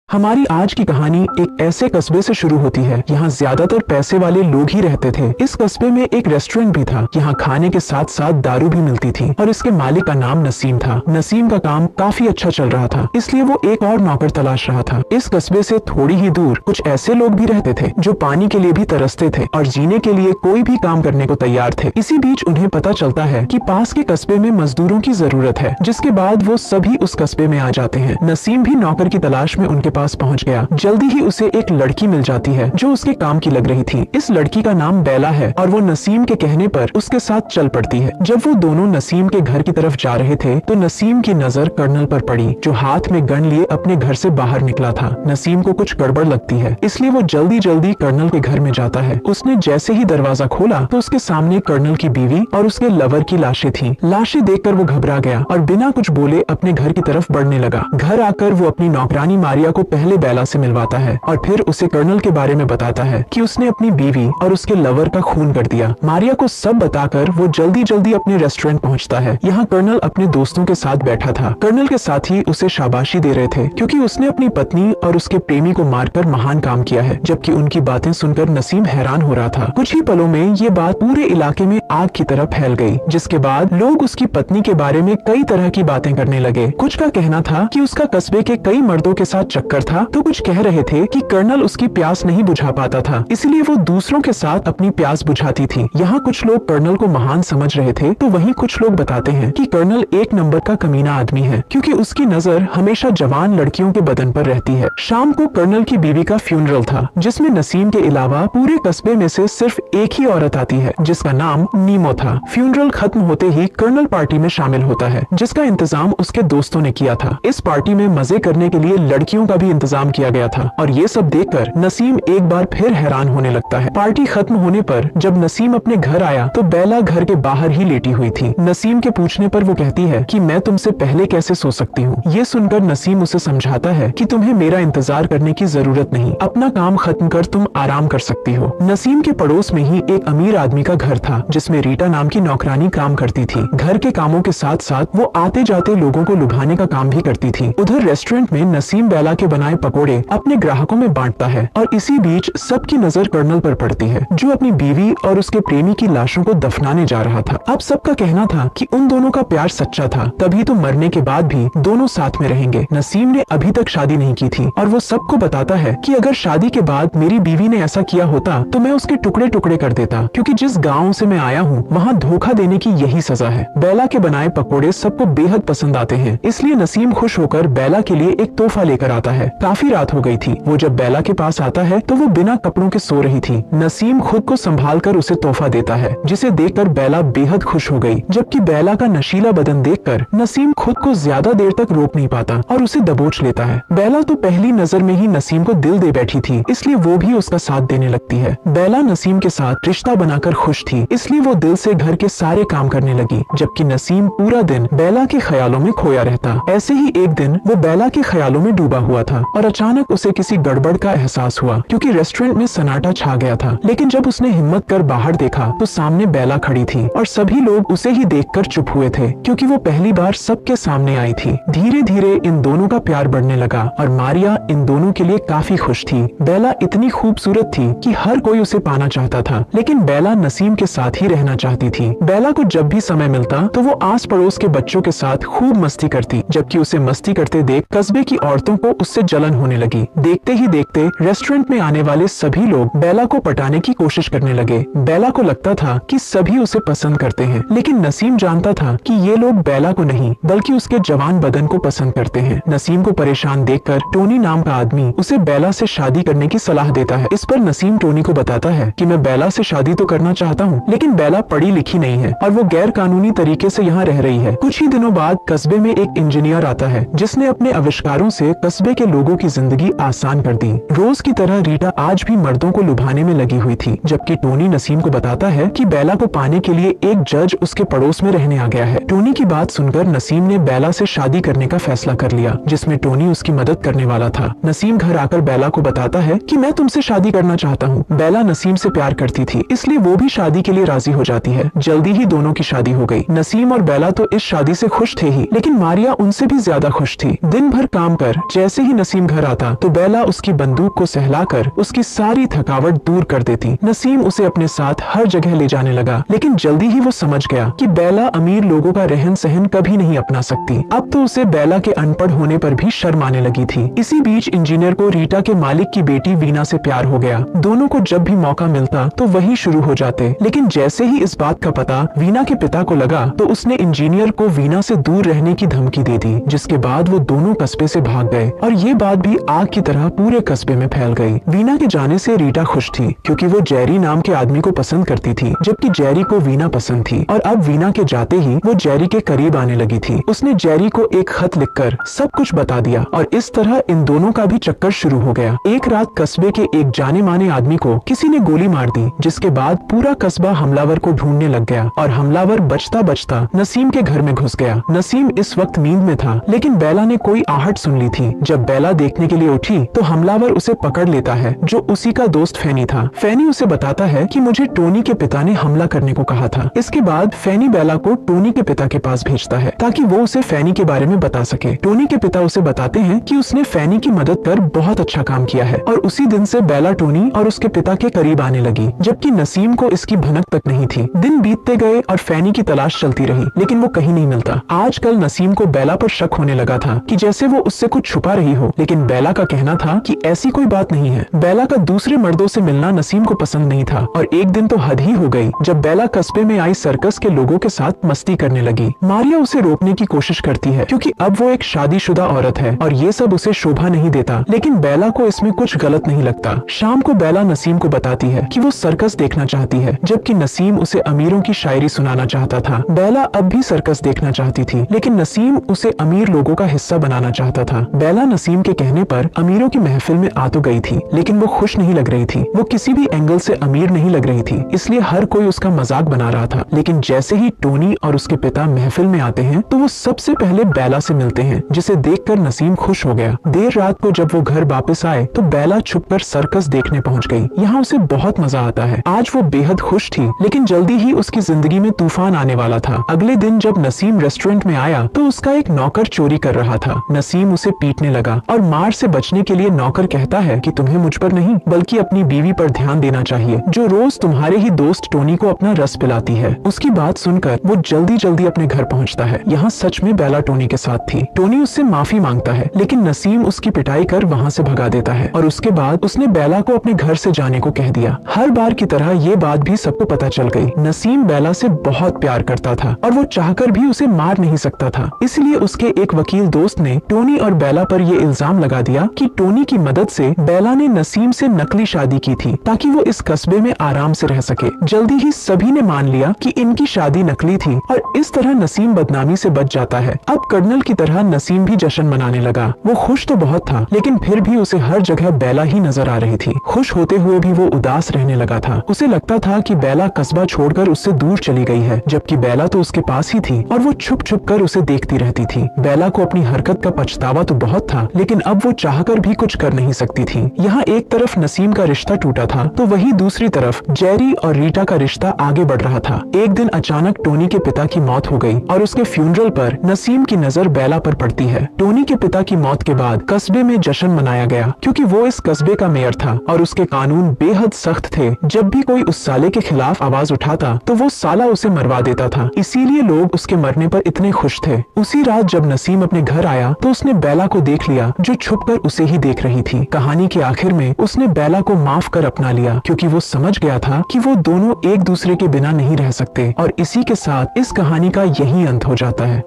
हमारी आज की कहानी एक ऐसे कस्बे से शुरू होती है। यहाँ ज्यादातर पैसे वाले लोग ही रहते थे। इस कस्बे में एक रेस्टोरेंट भी था। यहाँ खाने के साथ साथ दारू भी मिलती थी और इसके मालिक का नाम नसीम था। नसीम का काम काफी अच्छा चल रहा था, इसलिए वो एक और नौकर तलाश रहा था। इस कस्बे से थोड़ी ही दूर कुछ ऐसे लोग भी रहते थे जो पानी के लिए भी तरसते थे और जीने के लिए कोई भी काम करने को तैयार थे। इसी बीच उन्हें पता चलता है कि पास के कस्बे में मजदूरों की जरूरत है, जिसके बाद वो सभी उस कस्बे में आ जाते हैं। नसीम भी नौकर की तलाश में उनके पास पहुंच गया। जल्दी ही उसे एक लड़की मिल जाती है जो उसके काम की लग रही थी। इस लड़की का नाम बेला है और वो नसीम के कहने पर उसके साथ चल पड़ती है। जब वो दोनों नसीम के घर की तरफ जा रहे थे तो नसीम की नजर कर्नल पर पड़ी, जो हाथ में गन लिए अपने घर से बाहर निकला था। नसीम को कुछ गड़बड़ लगती है, इसलिए वो जल्दी जल्दी कर्नल के घर में जाता है। उसने जैसे ही दरवाजा खोला तो उसके सामने कर्नल की बीवी और उसके लवर की लाशें थीं। लाशें देखकर वो घबरा गया और बिना कुछ बोले अपने घर की तरफ बढ़ने लगा। घर आकर वो अपनी नौकरानी मारिया को पहले बेला से मिलवाता है और फिर उसे कर्नल के बारे में बताता है कि उसने अपनी बीवी और उसके लवर का खून कर दिया। मारिया को सब बताकर वो जल्दी जल्दी अपने रेस्टोरेंट पहुंचता है। यहाँ कर्नल अपने दोस्तों के साथ बैठा था। कर्नल के साथी उसे शाबाशी दे रहे थे क्योंकि उसने अपनी पत्नी और उसके प्रेमी को मारकर महान काम किया है, जबकि उनकी बातें सुनकर नसीम हैरान हो रहा था। कुछ ही पलों में ये बात पूरे इलाके में आग की तरह फैल गई, जिसके बाद लोग उसकी पत्नी के बारे में कई तरह की बातें करने लगे। कुछ का कहना था कि उसका कस्बे के कई मर्दों के साथ चक्कर था, तो कुछ कह रहे थे कि कर्नल उसकी प्यास नहीं बुझा पाता था, इसलिए वो दूसरों के साथ अपनी प्यास बुझाती थी। यहाँ कुछ लोग कर्नल को महान समझ रहे थे, तो वहीं कुछ लोग बताते हैं कि कर्नल एक नंबर का कमीना आदमी है, क्योंकि उसकी नजर हमेशा जवान लड़कियों के बदन पर रहती है। शाम को कर्नल की बीवी का फ्यूनरल था, जिसमें नसीम के अलावा पूरे कस्बे में से सिर्फ एक ही औरत आती है, जिसका नाम नीमो था। फ्यूनरल खत्म होते ही कर्नल पार्टी में शामिल होता है, जिसका इंतजाम उसके दोस्तों ने किया था। इस पार्टी में मजे करने के लिए लड़कियों का भी इंतजाम किया गया था और ये सब देखकर नसीम एक बार फिर हैरान होने लगता है। पार्टी खत्म होने पर जब नसीम अपने घर आया तो बेला घर के बाहर ही लेटी हुई थी। नसीम के पूछने पर वो कहती है कि मैं तुमसे पहले कैसे सो सकती हूँ। ये सुनकर नसीम उसे समझाता है कि तुम्हें मेरा इंतजार करने की जरूरत नहीं, अपना काम खत्म कर तुम आराम कर सकती हो। नसीम के पड़ोस में ही एक अमीर आदमी का घर था, जिसमें रीटा नाम की नौकरानी काम करती थी। घर के कामों के साथ साथ वो आते जाते लोगों को लुभाने का काम भी करती थी। उधर रेस्टोरेंट में नसीम बेला के बनाए पकोड़े अपने ग्राहकों में बांटता है और इसी बीच सबकी नजर कर्नल पर पड़ती है, जो अपनी बीवी और उसके प्रेमी की लाशों को दफनाने जा रहा था। अब सबका कहना था कि उन दोनों का प्यार सच्चा था, तभी तो मरने के बाद भी दोनों साथ में रहेंगे। नसीम ने अभी तक शादी नहीं की थी और वो सबको बताता है कि अगर शादी के बाद मेरी बीवी ने ऐसा किया होता तो मैं उसके टुकड़े टुकड़े कर देता, क्योंकि जिस गाँव से मैं आया हूँ वहाँ धोखा देने की यही सजा है। बेला के बनाए पकोड़े सबको बेहद पसंद आते हैं, इसलिए नसीम खुश होकर बेला के लिए एक तोहफा लेकर आता है। काफी रात हो गई थी। वो जब बेला के पास आता है तो वो बिना कपड़ों के सो रही थी। नसीम खुद को संभाल कर उसे तोहफा देता है, जिसे देखकर बेला बेहद खुश हो गई, जबकि बेला का नशीला बदन देखकर नसीम खुद को ज्यादा देर तक रोक नहीं पाता और उसे दबोच लेता है। बेला तो पहली नजर में ही नसीम को दिल दे बैठी थी, इसलिए वो भी उसका साथ देने लगती है। बेला नसीम के साथ रिश्ता बनाकर खुश थी, इसलिए वो दिल से घर के सारे काम करने लगी, जबकि नसीम पूरा दिन बेला के ख्यालों में खोया रहता। ऐसे ही एक दिन वो बेला के ख्यालों में डूबा हुआ था और अचानक उसे किसी गड़बड़ का एहसास हुआ, क्योंकि रेस्टोरेंट में सन्नाटा छा गया था। लेकिन जब उसने हिम्मत कर बाहर देखा तो सामने बेला खड़ी थी और सभी लोग उसे ही देखकर चुप हुए थे, क्योंकि वो पहली बार सबके सामने आई थी। धीरे धीरे इन दोनों का प्यार बढ़ने लगा और मारिया इन दोनों के लिए काफी खुश थी। बेला इतनी खूबसूरत थी कि हर कोई उसे पाना चाहता था, लेकिन बेला नसीम के साथ ही रहना चाहती थी। बेला को जब भी समय मिलता तो वो आस पड़ोस के बच्चों के साथ खूब मस्ती करती, जबकि उसे मस्ती करते देख कस्बे की औरतों को उससे जलन होने लगी। देखते ही देखते रेस्टोरेंट में आने वाले सभी लोग बेला को पटाने की कोशिश करने लगे। बेला को लगता था कि सभी उसे पसंद करते हैं, लेकिन नसीम जानता था कि ये लोग बेला को नहीं बल्कि उसके जवान बदन को पसंद करते हैं। नसीम को परेशान देखकर टोनी नाम का आदमी उसे बेला से शादी करने की सलाह देता है। इस पर नसीम टोनी को बताता है कि मैं बेला से शादी तो करना चाहता हूँ, लेकिन बेला पढ़ी लिखी नहीं है और वो गैर कानूनी तरीके से यहाँ रह रही है। कुछ ही दिनों बाद कस्बे में एक इंजीनियर आता है, जिसने अपने आविष्कारों से कस्बे के लोगों की जिंदगी आसान कर दी। रोज की तरह रीटा आज भी मर्दों को लुभाने में लगी हुई थी, जबकि टोनी नसीम को बताता है कि बेला को पाने के लिए एक जज उसके पड़ोस में रहने आ गया है। टोनी की बात सुनकर नसीम ने बेला से शादी करने का फैसला कर लिया, जिसमें टोनी उसकी मदद करने वाला था। नसीम घर आकर बेला को बताता है कि मैं तुमसे शादी करना चाहता हूँ। बेला नसीम से प्यार करती थी, इसलिए वो भी शादी के लिए राजी हो जाती है। जल्दी ही दोनों की शादी हो गई। नसीम और बेला तो इस शादी से खुश थे ही, लेकिन मारिया उनसे भी ज्यादा खुश थी। दिन भर काम कर जैसे ही नसीम घर आता तो बेला उसकी बंदूक को सहलाकर उसकी सारी थकावट दूर कर देती। नसीम उसे अपने साथ हर जगह ले जाने लगा, लेकिन जल्दी ही वो समझ गया कि बेला अमीर लोगों का रहन सहन कभी नहीं अपना सकती। अब तो उसे बेला के अनपढ़ होने पर भी शर्म आने लगी थी। इसी बीच इंजीनियर को रीटा के मालिक की बेटी वीना से प्यार हो गया। दोनों को जब भी मौका मिलता तो वही शुरू हो जाते, लेकिन जैसे ही इस बात का पता वीना के पिता को लगा तो उसने इंजीनियर को वीना से दूर रहने की धमकी दे दी, जिसके बाद वो दोनों कस्बे से भाग गए और ये बात भी आग की तरह पूरे कस्बे में फैल गई। वीना के जाने से रीटा खुश थी, क्योंकि वो जेरी नाम के आदमी को पसंद करती थी, जबकि जेरी को वीना पसंद थी। और अब वीना के जाते ही वो जेरी के करीब आने लगी थी। उसने जेरी को एक खत लिखकर सब कुछ बता दिया और इस तरह इन दोनों का भी चक्कर शुरू हो गया। एक रात कस्बे के एक जाने माने आदमी को किसी ने गोली मार दी, जिसके बाद पूरा कस्बा हमलावर को ढूंढने लग गया और हमलावर बचता बचता नसीम के घर में घुस गया। नसीम इस वक्त नींद में था, लेकिन बेला ने कोई आहट सुन ली थी। जब बेला देखने के लिए उठी तो हमलावर उसे पकड़ लेता है, जो उसी का दोस्त फैनी था। फैनी उसे बताता है कि मुझे टोनी के पिता ने हमला करने को कहा था। इसके बाद फैनी बेला को टोनी के पिता के पास भेजता है ताकि वो उसे फैनी के बारे में बता सके। टोनी के पिता उसे बताते हैं कि उसने फैनी की मदद कर बहुत अच्छा काम किया है और उसी दिन से बेला टोनी और उसके पिता के करीब आने लगी, जबकि नसीम को इसकी भनक तक नहीं थी। दिन बीतते गए और फैनी की तलाश चलती रही, लेकिन वो कहीं नहीं मिलता। आजकल नसीम को बेला पर शक होने लगा था कि जैसे वो उससे कुछ छुपा रही हो, लेकिन बेला का कहना था कि ऐसी कोई बात नहीं है। बेला का दूसरे मर्दों से मिलना नसीम को पसंद नहीं था और एक दिन तो हद ही हो गई जब बेला कस्बे में आई सर्कस के लोगों के साथ मस्ती करने लगी। मारिया उसे रोकने की कोशिश करती है, क्योंकि अब वो एक शादीशुदा औरत है और ये सब उसे शोभा नहीं देता, लेकिन बेला को इसमें कुछ गलत नहीं लगता। शाम को बेला नसीम को बताती है कि वो सर्कस देखना चाहती है, जबकि नसीम उसे अमीरों की शायरी सुनाना चाहता था। बेला अब भी सर्कस देखना चाहती थी, लेकिन नसीम उसे अमीर लोगों का हिस्सा बनाना चाहता था। बेला नसीम के कहने पर अमीरों की महफिल में आ तो गई थी, लेकिन वो खुश नहीं लग रही थी। वो किसी भी एंगल से अमीर नहीं लग रही थी, इसलिए हर कोई उसका मजाक बना रहा था। लेकिन जैसे ही टोनी और उसके पिता महफिल में आते हैं तो वो सबसे पहले बेला से मिलते हैं, जिसे देखकर नसीम खुश हो गया। देर रात को जब वो घर वापस आए तो बेला छुपकर सर्कस देखने पहुंच गई। यहाँ उसे बहुत मजा आता है। आज वो बेहद खुश थी, लेकिन जल्दी ही उसकी जिंदगी में तूफान आने वाला था। अगले दिन जब नसीम रेस्टोरेंट में आया तो उसका एक नौकर चोरी कर रहा था। नसीम उसे पीटने लगा और मार से बचने के लिए नौकर कहता है कि तुम्हें मुझ पर नहीं बल्कि अपनी बीवी पर ध्यान देना चाहिए, जो रोज तुम्हारे ही दोस्त टोनी को अपना रस पिलाती है। उसकी बात सुनकर वो जल्दी जल्दी अपने घर पहुंचता है। यहाँ सच में बेला टोनी के साथ थी। टोनी उससे माफी मांगता है, लेकिन नसीम उसकी पिटाई कर वहाँ से भगा देता है और उसके बाद उसने बेला को अपने घर से जाने को कह दिया। हर बार की तरह ये बात भी सबको पता चल गई। नसीम बेला से बहुत प्यार करता था और वो चाहकर भी उसे मार नहीं सकता था। इसलिए उसके एक वकील दोस्त ने टोनी और बेला पर ये इल्जाम लगा दिया कि टोनी की मदद से बेला ने नसीम से नकली शादी की थी ताकि वो इस कस्बे में आराम से रह सके। जल्दी ही सभी ने मान लिया कि इनकी शादी नकली थी और इस तरह नसीम बदनामी से बच जाता है। अब कर्नल की तरह नसीम भी जश्न मनाने लगा। वो खुश तो बहुत था, लेकिन फिर भी उसे हर जगह बेला ही नजर आ रही थी। खुश होते हुए भी वो उदास रहने लगा था। उसे लगता था कि बेला कस्बा छोड़कर उससे दूर चली गई है, जबकि बेला तो उसके पास ही थी और वो छुप छुप कर उसे देखती रहती थी। बेला को अपनी हरकत का पछतावा तो बहुत था, लेकिन अब वो चाहकर भी कुछ कर नहीं सकती थी। यहाँ एक तरफ नसीम का रिश्ता टूटा था तो वहीं दूसरी तरफ जेरी और रीटा का रिश्ता आगे बढ़ रहा था। एक दिन अचानक टोनी के पिता की मौत हो गई और उसके फ्यूनरल पर नसीम की नजर बेला पर पड़ती है। टोनी के पिता की मौत के बाद कस्बे में जश्न मनाया गया, क्योंकि वो इस कस्बे का मेयर था और उसके कानून बेहद सख्त थे। जब भी कोई उस साले के खिलाफ आवाज उठाता तो वो साला उसे मरवा देता था, इसीलिए लोग उसके मरने पर इतने खुश थे। उसी रात जब नसीम अपने घर आया तो उसने बेला को देख लिया, जो छुपकर उसे ही देख रही थी। कहानी के आखिर में उसने बेला को माफ कर अपना लिया, क्योंकि वो समझ गया था कि वो दोनों एक दूसरे के बिना नहीं रह सकते। और इसी के साथ इस कहानी का यही अंत हो जाता है।